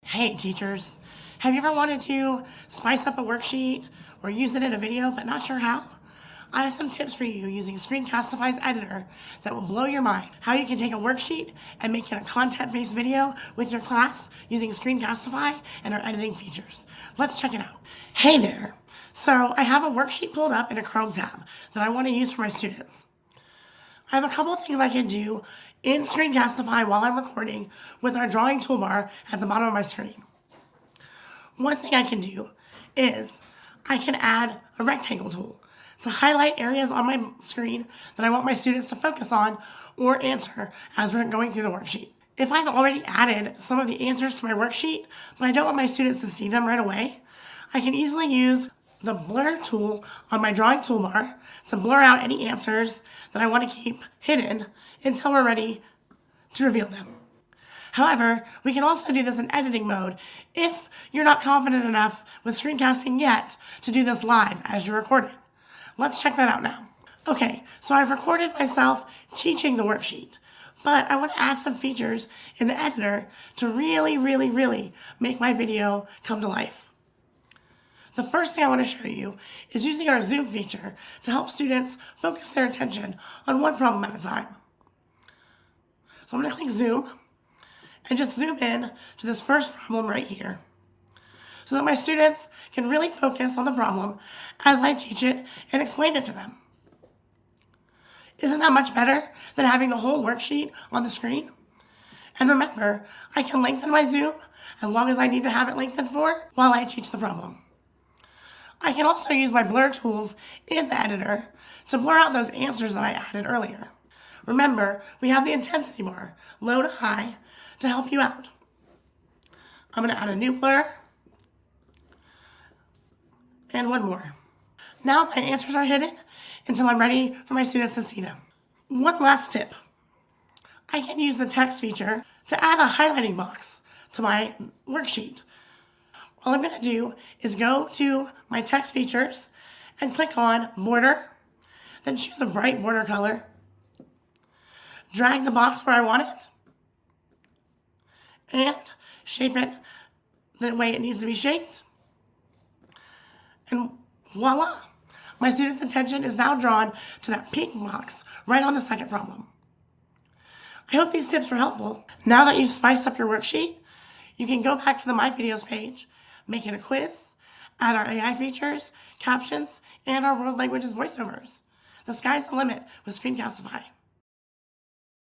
Hey teachers, have you ever wanted to spice up a worksheet or use it in a video but not sure how? I have some tips for you using Screencastify's editor that will blow your mind. How you can take a worksheet and make it a content-based video with your class using Screencastify and our editing features. Let's check it out. Hey there! So I have a worksheet pulled up in a Chrome tab that I want to use for my students. I have a couple of things I can do in Screencastify while I'm recording with our drawing toolbar at the bottom of my screen. One thing I can do is I can add a rectangle tool to highlight areas on my screen that I want my students to focus on or answer as we're going through the worksheet. If I've already added some of the answers to my worksheet, but I don't want my students to see them right away, I can easily use the blur tool on my drawing toolbar to blur out any answers that I want to keep hidden until we're ready to reveal them. However, we can also do this in editing mode if you're not confident enough with screencasting yet to do this live as you're recording. Let's check that out now. Okay, so I've recorded myself teaching the worksheet, but I want to add some features in the editor to really make my video come to life. The first thing I want to show you is using our zoom feature to help students focus their attention on one problem at a time. So I'm going to click zoom and just zoom in to this first problem right here so that my students can really focus on the problem as I teach it and explain it to them. Isn't that much better than having the whole worksheet on the screen? And remember, I can lengthen my zoom as long as I need to have it lengthened for while I teach the problem. I can also use my blur tools in the editor to blur out those answers that I added earlier. Remember, we have the intensity bar, low to high, to help you out. I'm going to add a new blur and one more. Now my answers are hidden until I'm ready for my students to see them. One last tip. I can use the text feature to add a highlighting box to my worksheet. All I'm going to do is go to my text features and click on border, then choose a bright border color, drag the box where I want it, and shape it the way it needs to be shaped. And voila! My students' attention is now drawn to that pink box right on the second problem. I hope these tips were helpful. Now that you've spiced up your worksheet, you can go back to the My Videos page, make it a quiz, add our AI features, captions, and our world languages voiceovers. The sky's the limit with Screencastify.